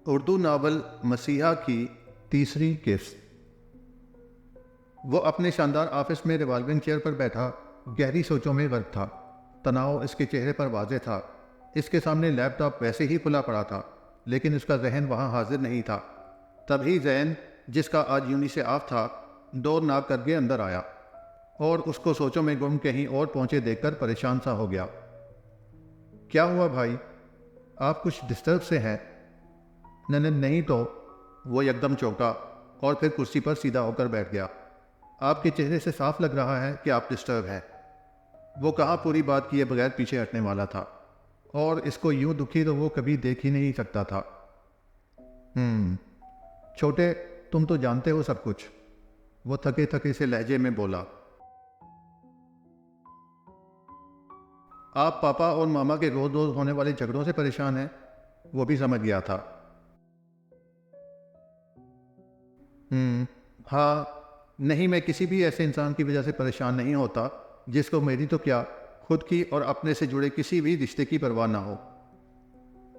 Urdu novel मसीहा की तीसरी किस्त। वो अपने शानदार ऑफिस में रिवॉल्विंग चेयर पर बैठा गहरी सोचों में गर्क था। तनाव इसके चेहरे पर वाज़ेह था। इसके सामने लैपटॉप वैसे ही खुला पड़ा था, लेकिन उसका जहन वहाँ हाजिर नहीं था। तभी जैन, जिसका आज यूनी से ऑफ था, डोर नॉक करके अंदर आया और उसको सोचों में गुम कहीं और पहुंचे देखकर परेशान सा हो गया। क्या हुआ भाई, आप कुछ डिस्टर्ब से हैं? नहीं तो। वो एकदम चौंका और फिर कुर्सी पर सीधा होकर बैठ गया। आपके चेहरे से साफ लग रहा है कि आप डिस्टर्ब हैं। वो कहाँ पूरी बात किए बगैर पीछे हटने वाला था, और इसको यूं दुखी तो वो कभी देख ही नहीं सकता था। छोटे, तुम तो जानते हो सब कुछ, वो थके थके से लहजे में बोला। आप पापा और मामा के रोज रोज होने वाले झगड़ों से परेशान हैं, वो भी समझ गया था। हाँ। नहीं, मैं किसी भी ऐसे इंसान की वजह से परेशान नहीं होता जिसको मेरी तो क्या, खुद की और अपने से जुड़े किसी भी रिश्ते की परवाह ना हो,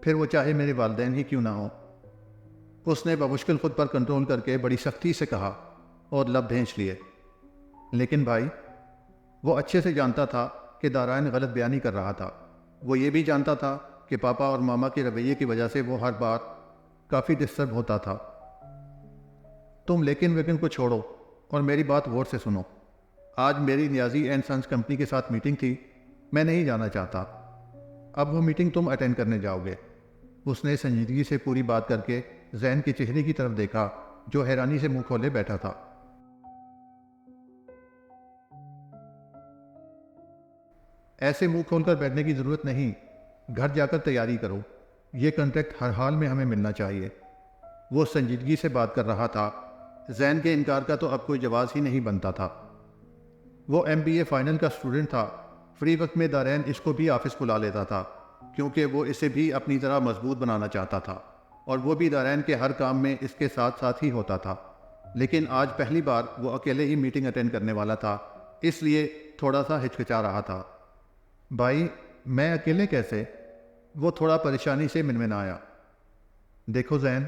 फिर वो चाहे मेरे वालिदैन ही क्यों ना हो। उसने बमुश्किल खुद पर कंट्रोल करके बड़ी सख्ती से कहा और लब भेंच लिए। लेकिन भाई, वो अच्छे से जानता था कि दारायन गलत बयानी कर रहा था। वो ये भी जानता था कि पापा और मामा के रवैये की वजह से वो हर बार काफ़ी डिस्टर्ब होता था। तुम लेकिन वेकिन को छोड़ो और मेरी बात गौर से सुनो। आज मेरी नियाजी एंड सन्स कंपनी के साथ मीटिंग थी, मैं नहीं जाना चाहता। अब वो मीटिंग तुम अटेंड करने जाओगे। उसने संजीदगी से पूरी बात करके जैन के चेहरे की तरफ देखा, जो हैरानी से मुंह खोले बैठा था। ऐसे मुंह खोलकर बैठने की जरूरत नहीं, घर जाकर तैयारी करो। ये कॉन्ट्रैक्ट हर हाल में हमें मिलना चाहिए। वो संजीदगी से बात कर रहा था। जैन के इनकार का तो अब कोई जवाब ही नहीं बनता था। वो MBA फाइनल का स्टूडेंट था। फ्री वक्त में दारैन इसको भी ऑफिस बुला लेता था, क्योंकि वो इसे भी अपनी तरह मजबूत बनाना चाहता था, और वो भी दारैन के हर काम में इसके साथ साथ ही होता था। लेकिन आज पहली बार वो अकेले ही मीटिंग अटेंड करने वाला था, इसलिए थोड़ा सा हिचकिचा रहा था। भाई, मैं अकेले कैसे? वो थोड़ा परेशानी से मिनमिनाया। देखो जैन,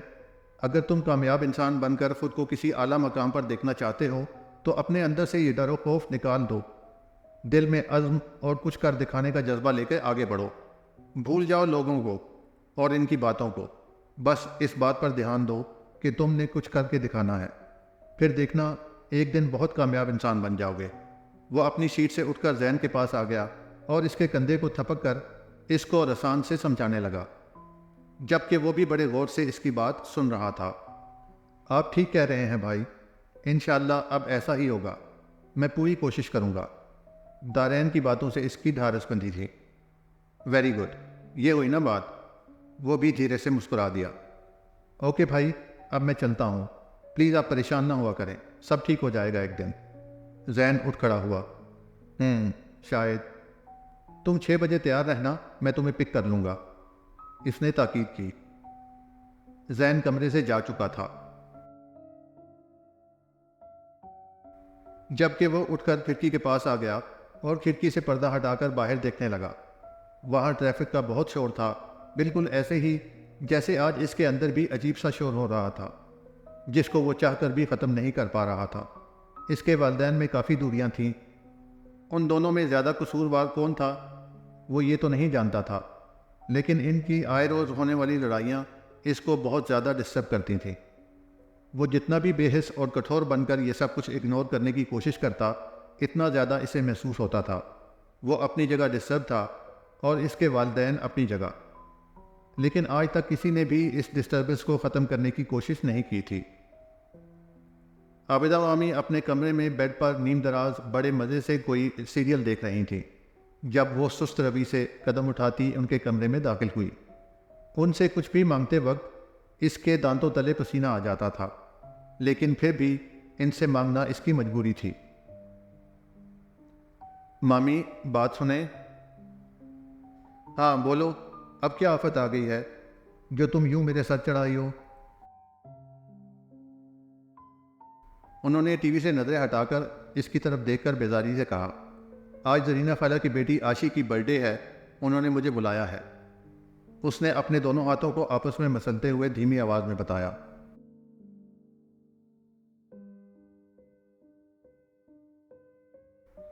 अगर तुम कामयाब इंसान बनकर खुद को किसी आला मकाम पर देखना चाहते हो तो अपने अंदर से ये डर और खौफ निकाल दो। दिल में अज़्म और कुछ कर दिखाने का जज्बा लेकर आगे बढ़ो। भूल जाओ लोगों को और इनकी बातों को। बस इस बात पर ध्यान दो कि तुमने कुछ करके दिखाना है। फिर देखना, एक दिन बहुत कामयाब इंसान बन जाओगे। वो अपनी सीट से उठकर जैन के पास आ गया और इसके कंधे को थपक कर इसको रसान से समझाने लगा, जबकि वो भी बड़े गौर से इसकी बात सुन रहा था। आप ठीक कह रहे हैं भाई, इंशाअल्लाह अब ऐसा ही होगा। मैं पूरी कोशिश करूँगा। दारैन की बातों से इसकी ढारस बंधी थी। वेरी गुड, ये हुई ना बात। वो भी धीरे से मुस्कुरा दिया। ओके भाई, अब मैं चलता हूँ। प्लीज़ आप परेशान ना हुआ करें, सब ठीक हो जाएगा एक दिन। जैन उठ खड़ा हुआ। शायद। तुम 6 बजे तैयार रहना, मैं तुम्हें पिक कर लूँगा, इसने ताकीद की। जैन कमरे से जा चुका था, जबकि वो उठकर खिड़की के पास आ गया और खिड़की से पर्दा हटाकर बाहर देखने लगा। वहाँ ट्रैफिक का बहुत शोर था, बिल्कुल ऐसे ही जैसे आज इसके अंदर भी अजीब सा शोर हो रहा था, जिसको वो चाहकर भी ख़त्म नहीं कर पा रहा था। इसके वालिदैन में काफ़ी दूरियां थीं। उन दोनों में ज़्यादा कसूरवार कौन था, वो ये तो नहीं जानता था, लेकिन इनकी आए रोज़ होने वाली लड़ाइयाँ इसको बहुत ज़्यादा डिस्टर्ब करती थीं। वो जितना भी बेहिस और कठोर बनकर ये सब कुछ इग्नोर करने की कोशिश करता, इतना ज़्यादा इसे महसूस होता था। वो अपनी जगह डिस्टर्ब था और इसके वालिदैन अपनी जगह, लेकिन आज तक किसी ने भी इस डिस्टर्बेंस को ख़त्म करने की कोशिश नहीं की थी। आबिदा मामी अपने कमरे में बेड पर नीम दराज बड़े मज़े से कोई सीरियल देख रही थी, जब वो सुस्त रवि से कदम उठाती उनके कमरे में दाखिल हुई। उनसे कुछ भी मांगते वक्त इसके दांतों तले पसीना आ जाता था, लेकिन फिर भी इनसे मांगना इसकी मजबूरी थी। मामी, बात सुने। हाँ बोलो, अब क्या आफत आ गई है जो तुम यूं मेरे सर चढ़ाई हो? उन्होंने टीवी से नजरें हटाकर इसकी तरफ देखकर बेजारी से कहा, आज जरीना खाला की बेटी आशी की बर्थडे है, उन्होंने मुझे बुलाया है। उसने अपने दोनों हाथों को आपस में मसलते हुए धीमी आवाज में बताया।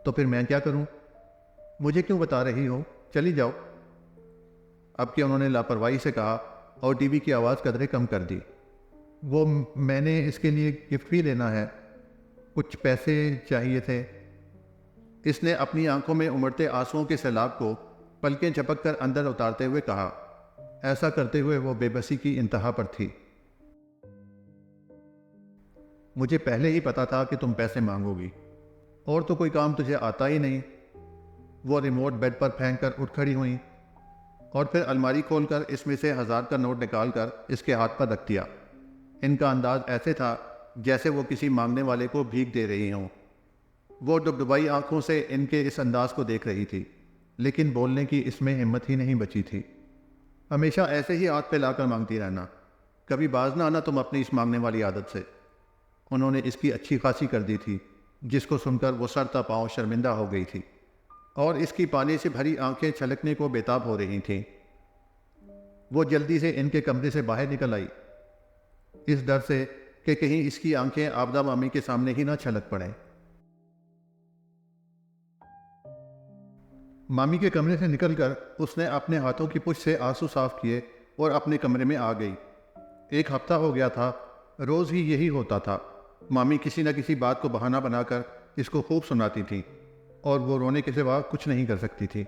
तो फिर मैं क्या करूं? मुझे क्यों बता रही हो? चली जाओ। अब कि उन्होंने लापरवाही से कहा और टीवी की आवाज़ कदरे कम कर दी। वो मैंने इसके लिए गिफ्ट भी लेना है, कुछ पैसे चाहिए थे। इसने अपनी आंखों में उमड़ते आंसुओं के सैलाब को पलकें झपक कर अंदर उतारते हुए कहा। ऐसा करते हुए वो बेबसी की इंतहा पर थी। मुझे पहले ही पता था कि तुम पैसे मांगोगी, और तो कोई काम तुझे आता ही नहीं। वो रिमोट बेड पर फेंक कर उठ खड़ी हुई और फिर अलमारी खोलकर इसमें से 1000 का नोट निकालकर इसके हाथ पर रख दिया। इनका अंदाज ऐसे था जैसे वो किसी मांगने वाले को भीख दे रही हों। वो डुबडुबाई आंखों से इनके इस अंदाज को देख रही थी, लेकिन बोलने की इसमें हिम्मत ही नहीं बची थी। हमेशा ऐसे ही हाथ पे लाकर मांगती रहना, कभी बाज ना आना तुम अपनी इस मांगने वाली आदत से। उन्होंने इसकी अच्छी खासी कर दी थी, जिसको सुनकर वो सरता पाँव शर्मिंदा हो गई थी और इसकी पानी से भरी आंखें छलकने को बेताब हो रही थीं। वो जल्दी से इनके कमरे से बाहर निकल आई, इस डर से कि कहीं इसकी आंखें आबदा मामी के सामने ही ना छलक पड़ें। मामी के कमरे से निकलकर उसने अपने हाथों की पुछ से आंसू साफ किए और अपने कमरे में आ गई। 1 हफ्ता हो गया था, रोज ही यही होता था। मामी किसी न किसी बात को बहाना बनाकर इसको खूब सुनाती थी और वो रोने के सिवा कुछ नहीं कर सकती थी।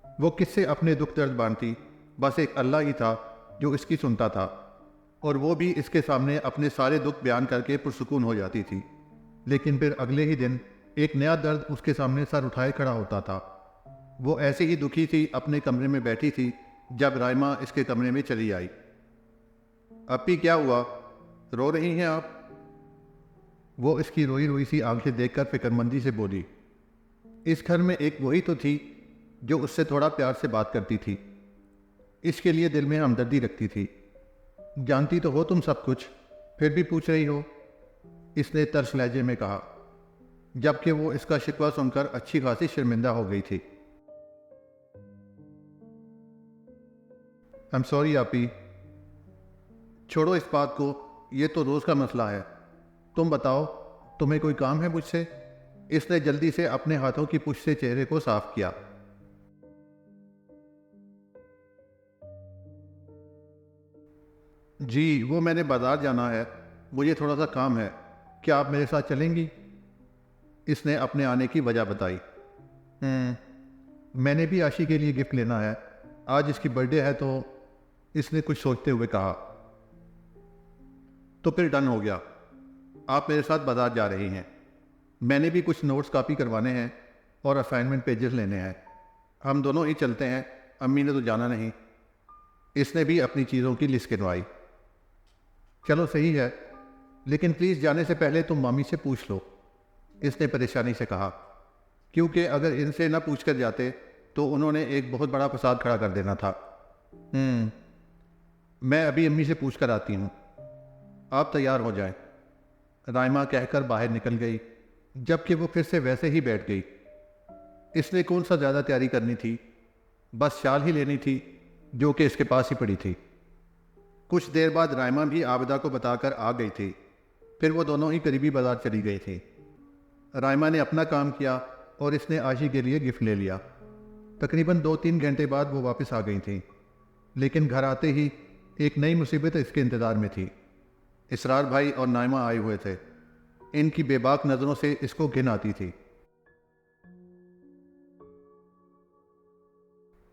वो किससे अपने दुख दर्द बांटती? बस एक अल्लाह ही था जो इसकी सुनता था, और वो भी इसके सामने अपने सारे दुख बयान करके पुरसुकून हो जाती थी। लेकिन फिर अगले ही दिन एक नया दर्द उसके सामने सर उठाए खड़ा होता था। वो ऐसे ही दुखी थी अपने कमरे में बैठी थी जब राइमा इसके कमरे में चली आई। अपी क्या हुआ, रो रही हैं आप? वो इसकी रोई रोई सी आंखें देखकर फिक्रमंदी से बोली। इस घर में एक वही तो थी जो उससे थोड़ा प्यार से बात करती थी, इसके लिए दिल में हमदर्दी रखती थी। जानती तो हो तुम सब कुछ, फिर भी पूछ रही हो, इसने तरस लहजे में कहा, जबकि वो इसका शिकवा सुनकर अच्छी खासी शर्मिंदा हो गई थी। आई एम सॉरी आपी, छोड़ो इस बात को, ये तो रोज का मसला है। तुम बताओ, तुम्हें कोई काम है मुझसे? इसने जल्दी से अपने हाथों की पुछ से चेहरे को साफ किया। जी, वो मैंने बाजार जाना है, मुझे थोड़ा सा काम है, क्या आप मेरे साथ चलेंगी? इसने अपने आने की वजह बताई। मैंने भी आशी के लिए गिफ्ट लेना है, आज इसकी बर्थडे है, तो इसने कुछ सोचते हुए कहा। तो फिर डन हो गया, आप मेरे साथ बाजार जा रही हैं। मैंने भी कुछ नोट्स कॉपी करवाने हैं और असाइनमेंट पेजेस लेने हैं। हम दोनों ही चलते हैं, अम्मी ने तो जाना नहीं। इसने भी अपनी चीज़ों की लिस्ट गिनवाई। चलो सही है, लेकिन प्लीज़ जाने से पहले तुम मामी से पूछ लो, इसने परेशानी से कहा, क्योंकि अगर इनसे ना पूछ कर जाते तो उन्होंने एक बहुत बड़ा फसाद खड़ा कर देना था। मैं अभी अम्मी से पूछ कर आती हूँ, आप तैयार हो जाएं। राइमा कहकर बाहर निकल गई, जबकि वो फिर से वैसे ही बैठ गई। इसने कौन सा ज़्यादा तैयारी करनी थी, बस शाल ही लेनी थी जो कि इसके पास ही पड़ी थी। कुछ देर बाद राइमा भी आबिदा को बताकर आ गई थी। फिर वो दोनों ही करीबी बाजार चली गई थी। राइमा ने अपना काम किया और इसने आशी के लिए गिफ्ट ले लिया। तकरीबन 2-3 घंटे बाद वो वापस आ गई थी, लेकिन घर आते ही एक नई मुसीबत इसके इंतज़ार में थी। इसरार भाई और नाइमा आए हुए थे। इनकी बेबाक नज़रों से इसको घिन आती थी।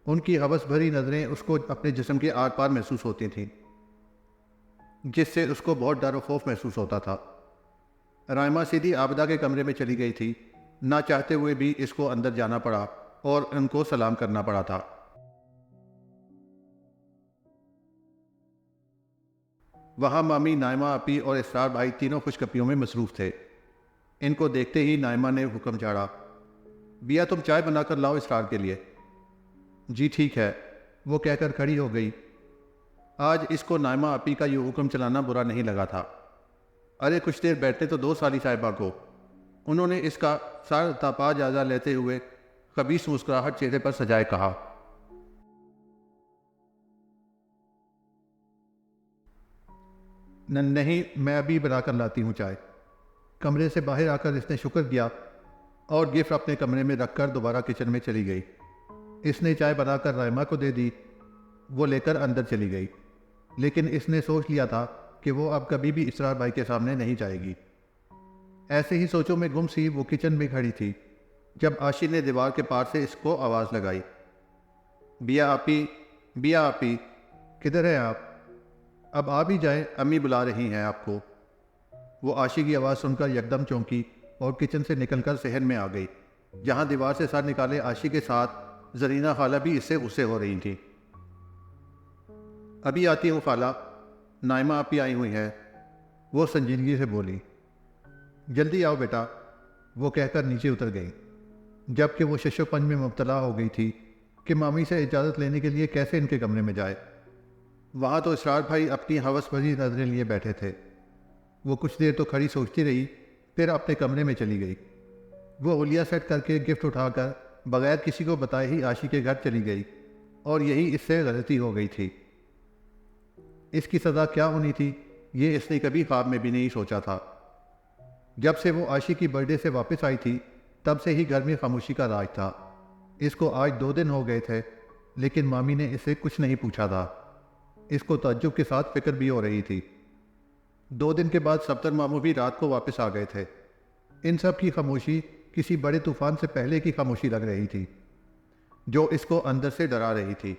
उनकी हवस भरी नज़रें उसको अपने जिस्म के आर पार महसूस होती थीं, जिससे उसको बहुत डर और खौफ महसूस होता था। राइमा सीधी आबिदा के कमरे में चली गई थी। ना चाहते हुए भी इसको अंदर जाना पड़ा और उनको सलाम करना पड़ा था। वहाँ मामी, नाइमा आपी और इसरार भाई तीनों खुशखबरियों में मसरूफ़ थे। इनको देखते ही नाइमा ने हुक्म झाड़ा, बिया तुम चाय बनाकर लाओ इसरार के लिए। जी ठीक है, वो कहकर खड़ी हो गई। आज इसको नाइमा आपी का ये हुक्म चलाना बुरा नहीं लगा था। अरे कुछ देर बैठने तो दो साली साहिबा को। उन्होंने इसका सार तपा जायजा लेते हुए खबीस मुस्कुराहट चेहरे पर सजाए कहा। नहीं, मैं अभी बना कर लाती हूँ चाय। कमरे से बाहर आकर इसने शुक्र किया और गिफ्ट अपने कमरे में रखकर दोबारा किचन में चली गई। इसने चाय बनाकर राइमा को दे दी। वो लेकर अंदर चली गई, लेकिन इसने सोच लिया था कि वो अब कभी भी इसरार भाई के सामने नहीं जाएगी। ऐसे ही सोचों में गुम सी वो किचन में खड़ी थी जब आशी ने दीवार के पार से इसको आवाज़ लगाई, बिया आपी, बिया आपी, किधर है आप? अब आ भी जाए, अम्मी बुला रही हैं आपको। वो आशी की आवाज़ सुनकर यकदम चौंकी और किचन से निकलकर सहन में आ गई, जहां दीवार से सर निकाले आशी के साथ जरीना खाला भी इससे गुस्से हो रही थी। अभी आती हूँ खाला, नाइमा आपी आई हुई है, वो संजीदगी से बोली। जल्दी आओ बेटा, वो कहकर नीचे उतर गई, जबकि वो शशोपंज में मुब्तला हो गई थी कि मामी से इजाज़त लेने के लिए कैसे इनके कमरे में जाए। वहाँ तो इसरार भाई अपनी हवस भरी नजरें लिए बैठे थे। वो कुछ देर तो खड़ी सोचती रही, फिर अपने कमरे में चली गई। वो हुलिया सेट करके गिफ्ट उठाकर बगैर किसी को बताए ही आशी के घर चली गई, और यही इससे गलती हो गई थी। इसकी सज़ा क्या होनी थी, ये इसने कभी ख्वाब में भी नहीं सोचा था। जब से वो आशी की बर्थडे से वापस आई थी, तब से ही घर में खामोशी का राज था। इसको आज 2 दिन हो गए थे, लेकिन मामी ने इससे कुछ नहीं पूछा था। इसको ताज्जुब के साथ फिक्र भी हो रही थी। 2 दिन के बाद सफ्तर मामू भी रात को वापस आ गए थे। इन सब की खामोशी किसी बड़े तूफान से पहले की खामोशी लग रही थी, जो इसको अंदर से डरा रही थी।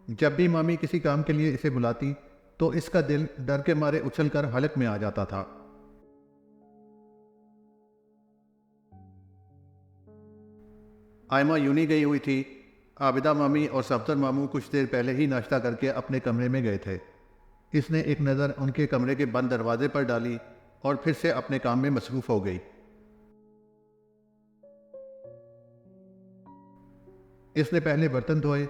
जब भी मामी किसी काम के लिए इसे बुलाती, तो इसका दिल डर के मारे उछलकर हलक में आ जाता था। आयमा यूनी गई हुई थी। आबिदा मामी और सफ्तर मामू कुछ देर पहले ही नाश्ता करके अपने कमरे में गए थे। इसने एक नज़र उनके कमरे के बंद दरवाजे पर डाली और फिर से अपने काम में मसरूफ़ हो गई। इसने पहले बर्तन धोए,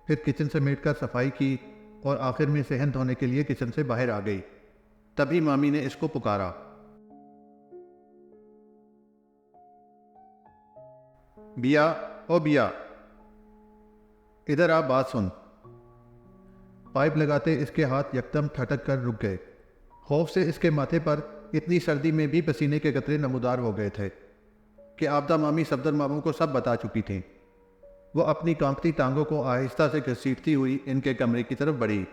फिर किचन समेट कर सफाई की और आखिर में सहन धोने के लिए किचन से बाहर आ गई। तभी मामी ने इसको पुकारा, बिया, ओ बिया, इधर आ, बात सुन। पाइप लगाते इसके हाथ यकदम ठटक कर रुक गए। खौफ से इसके माथे पर इतनी सर्दी में भी पसीने के कतरे नमूदार हो गए थे कि आबदा मामी सफदर मामू को सब बता चुकी थी। वो अपनी कांपती टांगों को आहिस्ता से घसीटती हुई इनके कमरे की तरफ बढ़ी।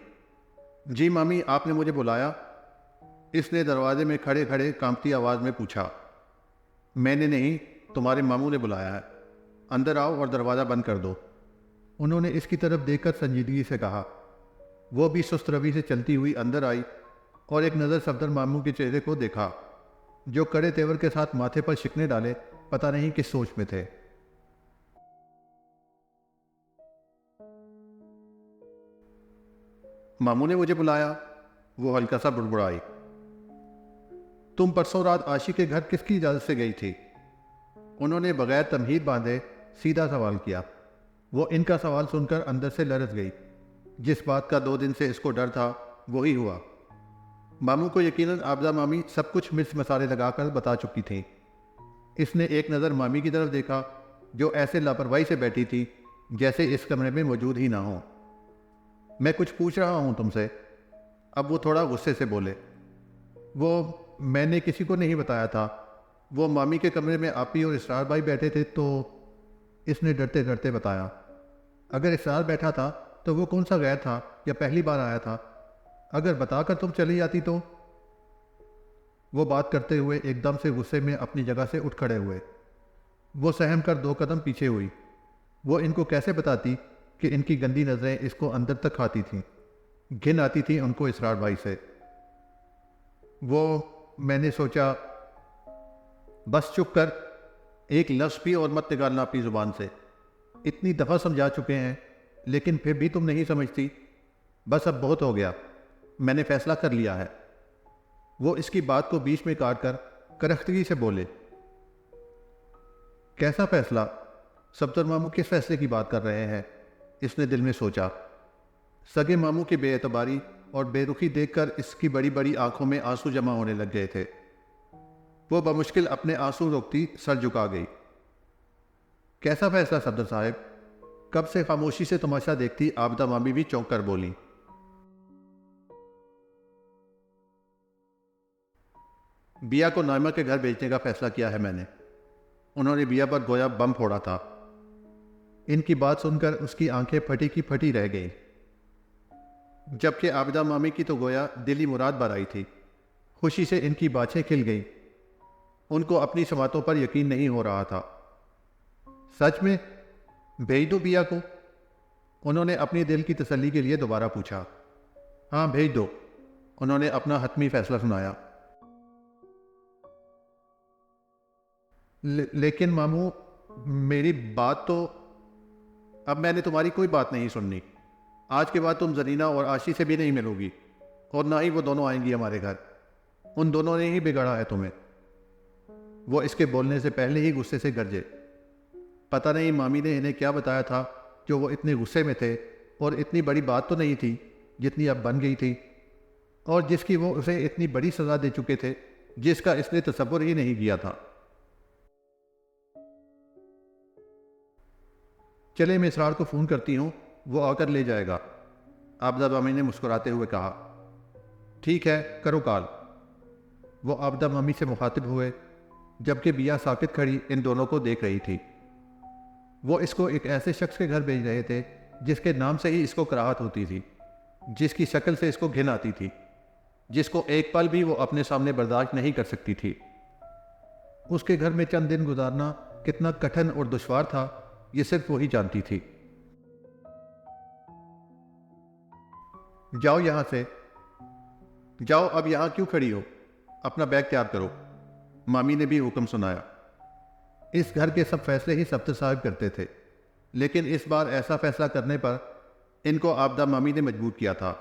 जी मामी, आपने मुझे बुलाया? इसने दरवाजे में खड़े खड़े कांपती आवाज़ में पूछा। मैंने नहीं, तुम्हारे मामू ने बुलाया है। अंदर आओ और दरवाज़ा बंद कर दो, उन्होंने इसकी तरफ देखकर संजीदगी से कहा। वो भी सुस्त रवि से चलती हुई अंदर आई और एक नज़र सफदर मामू के चेहरे को देखा, जो कड़े तेवर के साथ माथे पर शिकने डाले पता नहीं किस सोच में थे। मामू ने मुझे बुलाया, वो हल्का सा बुड़बुड़ाई। तुम परसों रात आशी के घर किसकी इजाज़त से गई थी? उन्होंने बगैर तमहीद बांधे सीधा सवाल किया। वो इनका सवाल सुनकर अंदर से लरज़ गई। जिस बात का 2 दिन से इसको डर था, वही हुआ। मामू को यकीनन आबदा मामी सब कुछ मिर्च मसाले लगाकर बता चुकी थी। इसने एक नज़र मामी की तरफ देखा, जो ऐसे लापरवाही से बैठी थी जैसे इस कमरे में मौजूद ही ना हो। मैं कुछ पूछ रहा हूँ तुमसे। अब वो थोड़ा गुस्से से बोले। वो मैंने किसी को नहीं बताया था। वो मामी के कमरे में आपी और इसरार भाई बैठे थे, तो इसने डरते डरते बताया। अगर इसरार बैठा था तो वो कौन सा गैर था या पहली बार आया था? अगर बताकर तुम चली जाती तो? वो बात करते हुए एकदम से गुस्से में अपनी जगह से उठ खड़े हुए। वो सहम कर 2 कदम पीछे हुई। वो इनको कैसे बताती कि इनकी गंदी नज़रें इसको अंदर तक खाती थीं। घिन आती थी उनको इसरार भाई से। वो मैंने सोचा। बस चुप कर, एक लफ्ज़ भी और मत निकालना अपनी ज़ुबान से। इतनी दफ़ा समझा चुके हैं, लेकिन फिर भी तुम नहीं समझती। बस अब बहुत हो गया, मैंने फैसला कर लिया है। वो इसकी बात को बीच में काट कर करख्तगी से बोले। कैसा फैसला? सफ्तर मामू किस फैसले की बात कर रहे हैं? इसने दिल में सोचा। सगे मामू की बेएतबारी और बेरुखी देखकर इसकी बड़ी बड़ी आंखों में आंसू जमा होने लग गए थे। वो बमुश्किल अपने आंसू रोकती सर झुका गई। कैसा फैसला सफदर साहब? कब से खामोशी से तमाशा देखती आबदा मामी भी चौंक कर बोली। बिया को नाइमा के घर भेजने का फैसला किया है मैंने। उन्होंने बिया पर गोया बम फोड़ा था। इनकी बात सुनकर उसकी आंखें फटी की फटी रह गईं, जबकि आबिदा मामी की तो गोया दिली मुराद बर आई थी। खुशी से इनकी बातें खिल गईं। उनको अपनी समातों पर यकीन नहीं हो रहा था। सच में भेज दो बिया को? उन्होंने अपनी दिल की तसल्ली के लिए दोबारा पूछा। हाँ भेज दो, उन्होंने अपना हतमी फैसला सुनाया। लेकिन मामू, मेरी बात तो। अब मैंने तुम्हारी कोई बात नहीं सुननी। आज के बाद तुम जरीना और आशी से भी नहीं मिलोगी, और ना ही वो दोनों आएंगी हमारे घर। उन दोनों ने ही बिगाड़ा है तुम्हें। वो इसके बोलने से पहले ही गुस्से से गरजे। पता नहीं मामी ने इन्हें क्या बताया था जो वो इतने गुस्से में थे, और इतनी बड़ी बात तो नहीं थी जितनी अब बन गई थी, और जिसकी वो उसे इतनी बड़ी सज़ा दे चुके थे जिसका इसने तसव्वुर ही नहीं किया था। चले, मैं इसरार को फ़ोन करती हूँ, वो आकर ले जाएगा, आबिदा मामी ने मुस्कुराते हुए कहा। ठीक है, करो कॉल। वो आबिदा मामी से मुखातिब हुए, जबकि बिया साकित खड़ी इन दोनों को देख रही थी। वो इसको एक ऐसे शख्स के घर भेज रहे थे जिसके नाम से ही इसको कराहत होती थी, जिसकी शक्ल से इसको घिन आती थी, जिसको एक पल भी वो अपने सामने बर्दाश्त नहीं कर सकती थी। उसके घर में चंद दिन गुजारना कितना कठिन और दुश्वार था, ये सिर्फ वही जानती थी। जाओ यहां से, जाओ, अब यहां क्यों खड़ी हो? अपना बैग तैयार करो, मामी ने भी हुक्म सुनाया। इस घर के सब फैसले ही सब्तर साहब करते थे, लेकिन इस बार ऐसा फैसला करने पर इनको आबिदा मामी ने मजबूर किया था।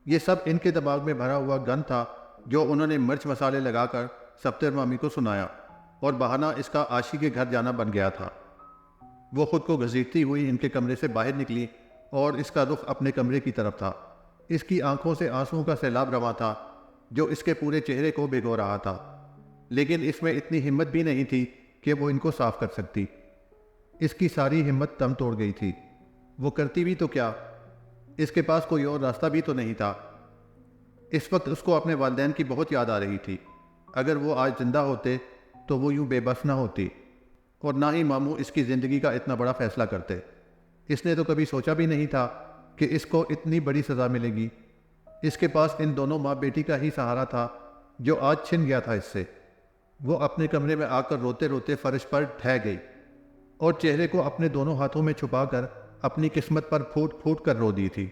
ये सब इनके दिमाग में भरा हुआ गन था जो उन्होंने मिर्च मसाले लगाकर सब्तर मामी को सुनाया, और बहाना इसका आशी के घर जाना बन गया था। वो खुद को घसीटती हुई इनके कमरे से बाहर निकली और इसका रुख अपने कमरे की तरफ था। इसकी आंखों से आंसुओं का सैलाब रवा था जो इसके पूरे चेहरे को भिगो रहा था, लेकिन इसमें इतनी हिम्मत भी नहीं थी कि वो इनको साफ कर सकती। इसकी सारी हिम्मत दम तोड़ गई थी। वो करती भी तो क्या, इसके पास कोई और रास्ता भी तो नहीं था। इस वक्त उसको अपने वालिदैन की बहुत याद आ रही थी। अगर वो आज जिंदा होते तो वो यूं बेबस ना होती, और ना ही मामू इसकी ज़िंदगी का इतना बड़ा फैसला करते। इसने तो कभी सोचा भी नहीं था कि इसको इतनी बड़ी सज़ा मिलेगी। इसके पास इन दोनों माँ बेटी का ही सहारा था जो आज छिन गया था इससे। वो अपने कमरे में आकर रोते रोते फर्श पर ढह गई और चेहरे को अपने दोनों हाथों में छुपाकर अपनी किस्मत पर फूट फूट कर रो दी थी।